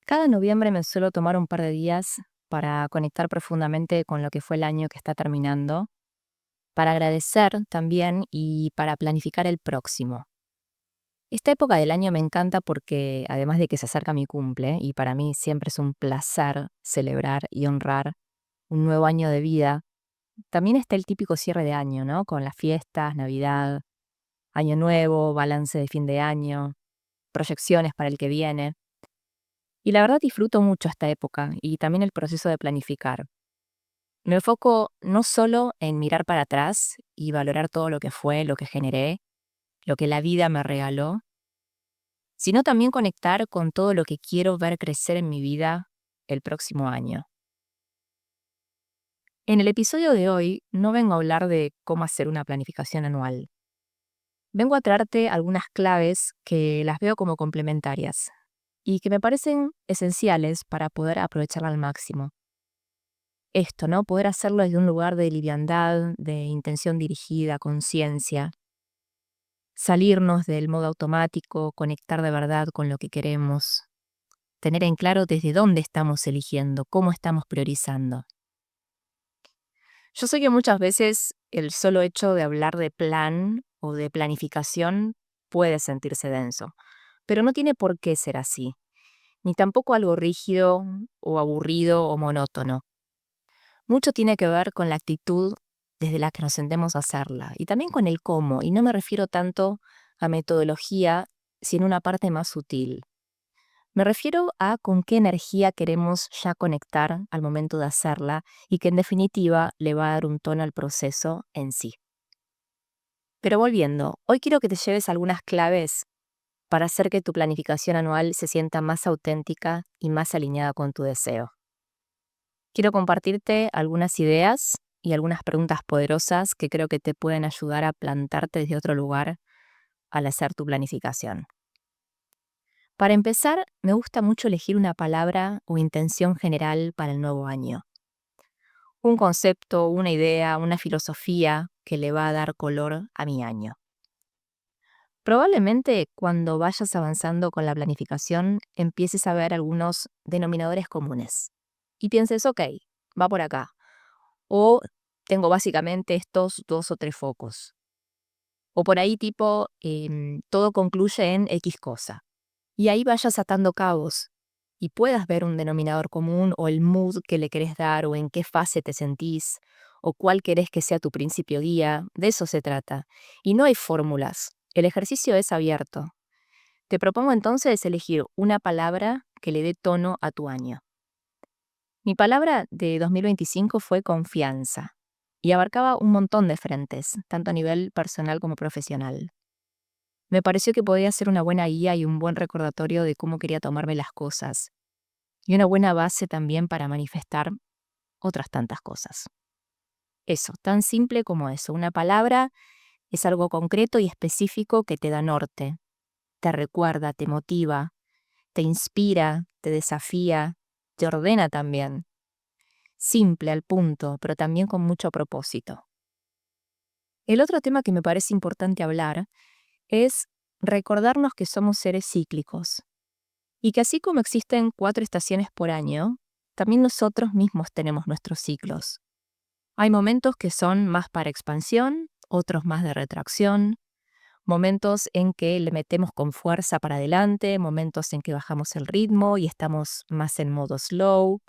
Cada noviembre me suelo tomar un par de días para conectar profundamente con lo que fue el año que está terminando, para agradecer también y para planificar el próximo. Esta época del año me encanta porque, además de que se acerca mi cumple, y para mí siempre es un placer celebrar y honrar un nuevo año de vida, también está el típico cierre de año, ¿no? Con las fiestas, Navidad, Año Nuevo, balance de fin de año, proyecciones para el que viene. Y la verdad disfruto mucho esta época y también el proceso de planificar. Me enfoco no solo en mirar para atrás y valorar todo lo que fue, lo que generé, lo que la vida me regaló, sino también conectar con todo lo que quiero ver crecer en mi vida el próximo año. En el episodio de hoy no vengo a hablar de cómo hacer una planificación anual. Vengo a traerte algunas claves que las veo como complementarias y que me parecen esenciales para poder aprovecharla al máximo. Esto, ¿no? Poder hacerlo desde un lugar de liviandad, de intención dirigida, conciencia, salirnos del modo automático, conectar de verdad con lo que queremos, tener en claro desde dónde estamos eligiendo, cómo estamos priorizando. Yo sé que muchas veces el solo hecho de hablar de plan o de planificación puede sentirse denso, pero no tiene por qué ser así, ni tampoco algo rígido o aburrido o monótono. Mucho tiene que ver con la actitud desde la que nos sentemos a hacerla y también con el cómo, y no me refiero tanto a metodología, sino una parte más sutil. Me refiero a con qué energía queremos ya conectar al momento de hacerla y que en definitiva le va a dar un tono al proceso en sí. Pero volviendo, hoy quiero que te lleves algunas claves para hacer que tu planificación anual se sienta más auténtica y más alineada con tu deseo. Quiero compartirte algunas ideas y algunas preguntas poderosas que creo que te pueden ayudar a plantarte desde otro lugar al hacer tu planificación. Para empezar, me gusta mucho elegir una palabra o intención general para el nuevo año. Un concepto, una idea, una filosofía que le va a dar color a mi año. Probablemente cuando vayas avanzando con la planificación empieces a ver algunos denominadores comunes y pienses, ok, va por acá. O tengo básicamente estos 2 o 3 focos. O por ahí tipo, todo concluye en X cosa. Y ahí vayas atando cabos y puedas ver un denominador común o el mood que le querés dar o en qué fase te sentís o cuál querés que sea tu principio guía. De eso se trata. Y no hay fórmulas. El ejercicio es abierto. Te propongo entonces elegir una palabra que le dé tono a tu año. Mi palabra de 2025 fue confianza y abarcaba un montón de frentes, tanto a nivel personal como profesional. Me pareció que podía ser una buena guía y un buen recordatorio de cómo quería tomarme las cosas, y una buena base también para manifestar otras tantas cosas. Eso, tan simple como eso. Una palabra es algo concreto y específico que te da norte, te recuerda, te motiva, te inspira, te desafía, te ordena también. Simple, al punto, pero también con mucho propósito. El otro tema que me parece importante hablar es recordarnos que somos seres cíclicos y que así como existen 4 estaciones por año, también nosotros mismos tenemos nuestros ciclos. Hay momentos que son más para expansión, otros más de retracción, momentos en que le metemos con fuerza para adelante, momentos en que bajamos el ritmo y estamos más en modo slow.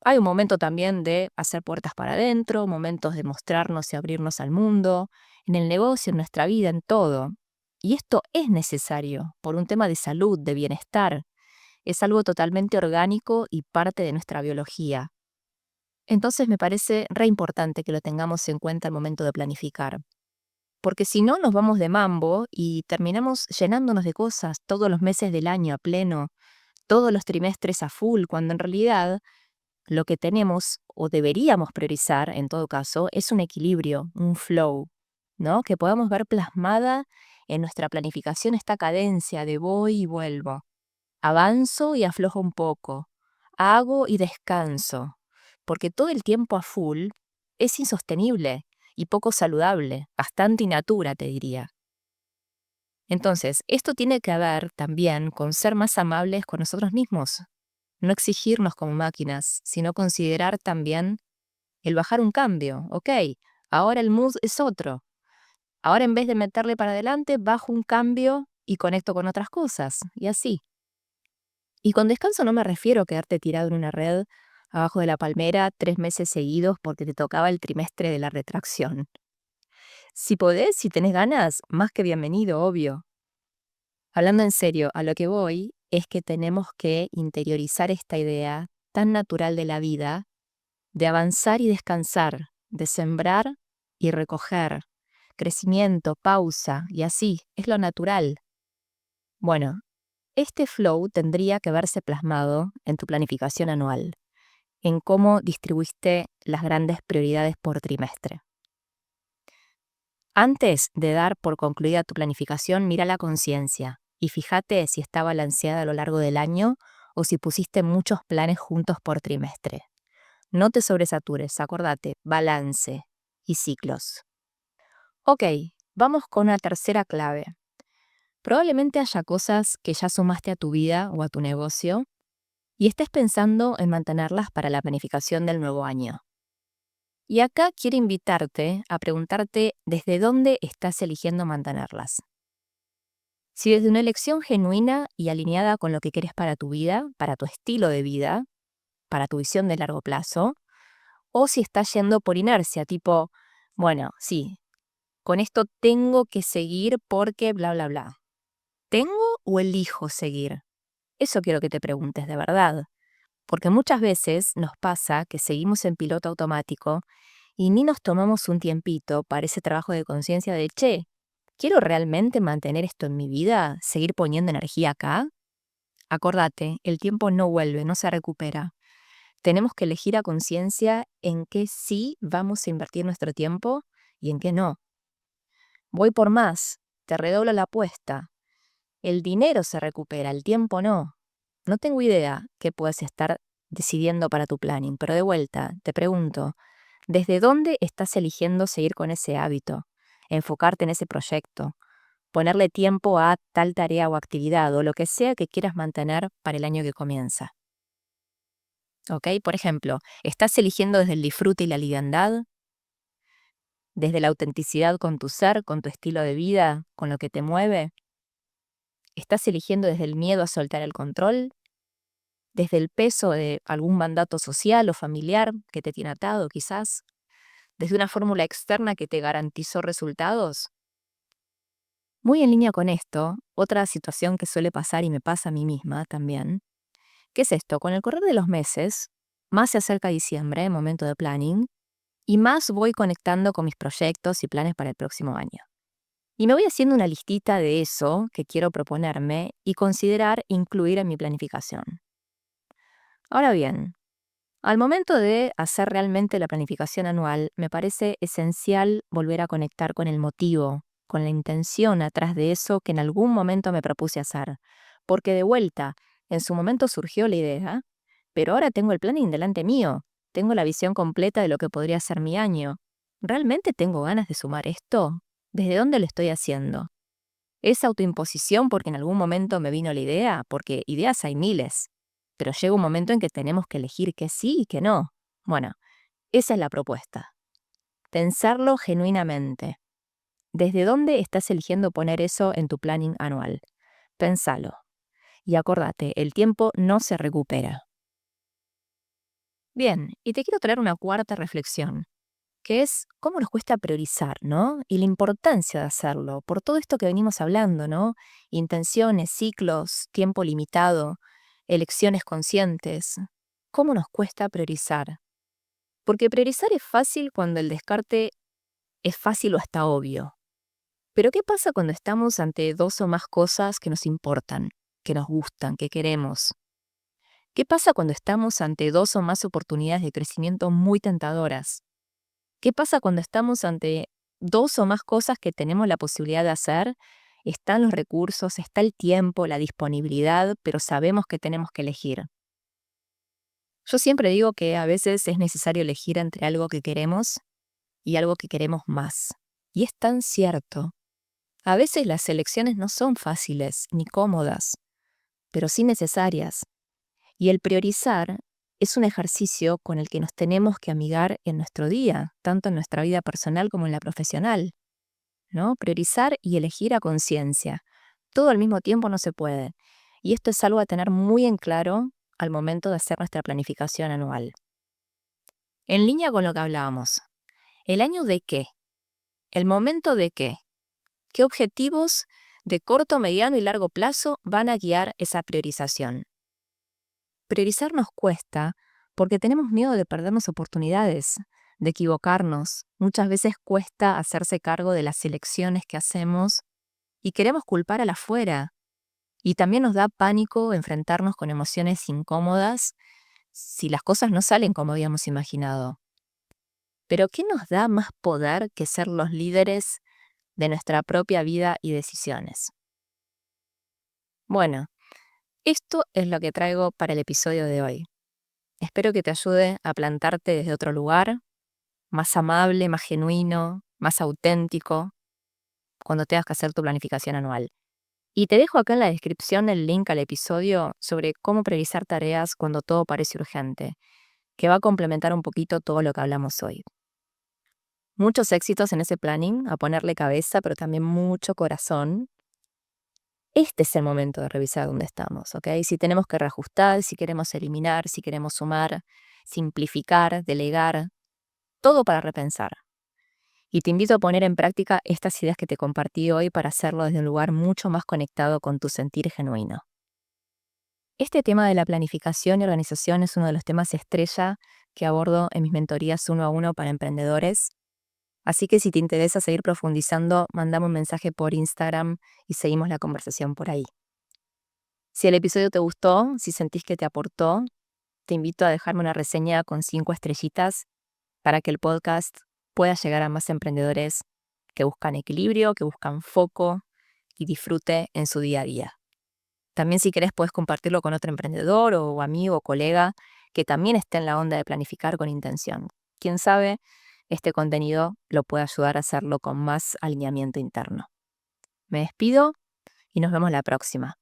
Hay un momento también de hacer puertas para adentro, momentos de mostrarnos y abrirnos al mundo, en el negocio, en nuestra vida, en todo. Y esto es necesario por un tema de salud, de bienestar. Es algo totalmente orgánico y parte de nuestra biología. Entonces me parece re importante que lo tengamos en cuenta al momento de planificar. Porque si no, nos vamos de mambo y terminamos llenándonos de cosas todos los meses del año a pleno, todos los trimestres a full, cuando en realidad lo que tenemos o deberíamos priorizar, en todo caso, es un equilibrio, un flow, ¿no? Que podamos ver plasmada en nuestra planificación esta cadencia de voy y vuelvo. Avanzo y aflojo un poco. Hago y descanso. Porque todo el tiempo a full es insostenible y poco saludable, bastante inatura, te diría. Entonces, esto tiene que ver también con ser más amables con nosotros mismos, no exigirnos como máquinas, sino considerar también el bajar un cambio. Ok, ahora el mood es otro. Ahora en vez de meterle para adelante, bajo un cambio y conecto con otras cosas, y así. Y con descanso no me refiero a quedarte tirado en una red abajo de la palmera 3 meses seguidos porque te tocaba el trimestre de la retracción. Si podés, si tenés ganas, más que bienvenido, obvio. Hablando en serio, a lo que voy es que tenemos que interiorizar esta idea tan natural de la vida, de avanzar y descansar, de sembrar y recoger, crecimiento, pausa, y así, es lo natural. Bueno, este flow tendría que verse plasmado en tu planificación anual, en cómo distribuiste las grandes prioridades por trimestre. Antes de dar por concluida tu planificación, mira la conciencia y fíjate si está balanceada a lo largo del año o si pusiste muchos planes juntos por trimestre. No te sobresatures, acordate, balance y ciclos. Ok, vamos con una tercera clave. Probablemente haya cosas que ya sumaste a tu vida o a tu negocio y estés pensando en mantenerlas para la planificación del nuevo año. Y acá quiero invitarte a preguntarte desde dónde estás eligiendo mantenerlas. Si desde una elección genuina y alineada con lo que quieres para tu vida, para tu estilo de vida, para tu visión de largo plazo, o si estás yendo por inercia, tipo, bueno, sí, con esto tengo que seguir porque bla, bla, bla. ¿Tengo o elijo seguir? Eso quiero que te preguntes de verdad, porque muchas veces nos pasa que seguimos en piloto automático y ni nos tomamos un tiempito para ese trabajo de conciencia de, che, ¿quiero realmente mantener esto en mi vida? ¿Seguir poniendo energía acá? Acordate, el tiempo no vuelve, no se recupera. Tenemos que elegir a conciencia en qué sí vamos a invertir nuestro tiempo y en qué no. Voy por más, te redoblo la apuesta. El dinero se recupera, el tiempo no. No tengo idea qué puedes estar decidiendo para tu planning, pero de vuelta, te pregunto, ¿desde dónde estás eligiendo seguir con ese hábito? Enfocarte en ese proyecto, ponerle tiempo a tal tarea o actividad o lo que sea que quieras mantener para el año que comienza. ¿Ok? Por ejemplo, ¿estás eligiendo desde el disfrute y la liviandad? ¿Desde la autenticidad con tu ser, con tu estilo de vida, con lo que te mueve? ¿Estás eligiendo desde el miedo a soltar el control? ¿Desde el peso de algún mandato social o familiar que te tiene atado, quizás? ¿Desde una fórmula externa que te garantizó resultados? Muy en línea con esto, otra situación que suele pasar y me pasa a mí misma también, ¿qué es esto? Con el correr de los meses, más se acerca diciembre, momento de planning, y más voy conectando con mis proyectos y planes para el próximo año. Y me voy haciendo una listita de eso que quiero proponerme y considerar incluir en mi planificación. Ahora bien, al momento de hacer realmente la planificación anual, me parece esencial volver a conectar con el motivo, con la intención atrás de eso que en algún momento me propuse hacer. Porque de vuelta, en su momento surgió la idea, pero ahora tengo el planning delante mío, tengo la visión completa de lo que podría ser mi año. ¿Realmente tengo ganas de sumar esto? ¿Desde dónde lo estoy haciendo? ¿Es autoimposición porque en algún momento me vino la idea? Porque ideas hay miles, pero llega un momento en que tenemos que elegir qué sí y qué no. Bueno, esa es la propuesta. Pensarlo genuinamente. ¿Desde dónde estás eligiendo poner eso en tu planning anual? Pénsalo. Y acordate, el tiempo no se recupera. Bien, y te quiero traer una cuarta reflexión, que es cómo nos cuesta priorizar, ¿no? Y la importancia de hacerlo, por todo esto que venimos hablando, ¿no? Intenciones, ciclos, tiempo limitado, elecciones conscientes. ¿Cómo nos cuesta priorizar? Porque priorizar es fácil cuando el descarte es fácil o hasta obvio. Pero ¿qué pasa cuando estamos ante dos o más cosas que nos importan, que nos gustan, que queremos? ¿Qué pasa cuando estamos ante dos o más oportunidades de crecimiento muy tentadoras? ¿Qué pasa cuando estamos ante dos o más cosas que tenemos la posibilidad de hacer? Están los recursos, está el tiempo, la disponibilidad, pero sabemos que tenemos que elegir. Yo siempre digo que a veces es necesario elegir entre algo que queremos y algo que queremos más. Y es tan cierto. A veces las elecciones no son fáciles ni cómodas, pero sí necesarias. Y el priorizar es un ejercicio con el que nos tenemos que amigar en nuestro día, tanto en nuestra vida personal como en la profesional, ¿no? Priorizar y elegir a conciencia. Todo al mismo tiempo no se puede. Y esto es algo a tener muy en claro al momento de hacer nuestra planificación anual. En línea con lo que hablábamos, ¿el año de qué? ¿El momento de qué? ¿Qué objetivos de corto, mediano y largo plazo van a guiar esa priorización? Priorizar nos cuesta porque tenemos miedo de perdernos oportunidades, de equivocarnos. Muchas veces cuesta hacerse cargo de las elecciones que hacemos y queremos culpar al afuera. Y también nos da pánico enfrentarnos con emociones incómodas si las cosas no salen como habíamos imaginado. Pero ¿qué nos da más poder que ser los líderes de nuestra propia vida y decisiones? Bueno, esto es lo que traigo para el episodio de hoy. Espero que te ayude a plantarte desde otro lugar, más amable, más genuino, más auténtico, cuando tengas que hacer tu planificación anual. Y te dejo acá en la descripción el link al episodio sobre cómo priorizar tareas cuando todo parece urgente, que va a complementar un poquito todo lo que hablamos hoy. Muchos éxitos en ese planning, a ponerle cabeza, pero también mucho corazón. Este es el momento de revisar dónde estamos, ¿ok? Si tenemos que reajustar, si queremos eliminar, si queremos sumar, simplificar, delegar, todo para repensar. Y te invito a poner en práctica estas ideas que te compartí hoy para hacerlo desde un lugar mucho más conectado con tu sentir genuino. Este tema de la planificación y organización es uno de los temas estrella que abordo en mis mentorías 1-a-1 para emprendedores. Así que si te interesa seguir profundizando, mandame un mensaje por Instagram y seguimos la conversación por ahí. Si el episodio te gustó, si sentís que te aportó, te invito a dejarme una reseña con 5 estrellitas para que el podcast pueda llegar a más emprendedores que buscan equilibrio, que buscan foco y disfrute en su día a día. También si querés puedes compartirlo con otro emprendedor o amigo o colega que también esté en la onda de planificar con intención. Quién sabe, este contenido lo puede ayudar a hacerlo con más alineamiento interno. Me despido y nos vemos la próxima.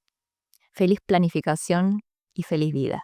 Feliz planificación y feliz vida.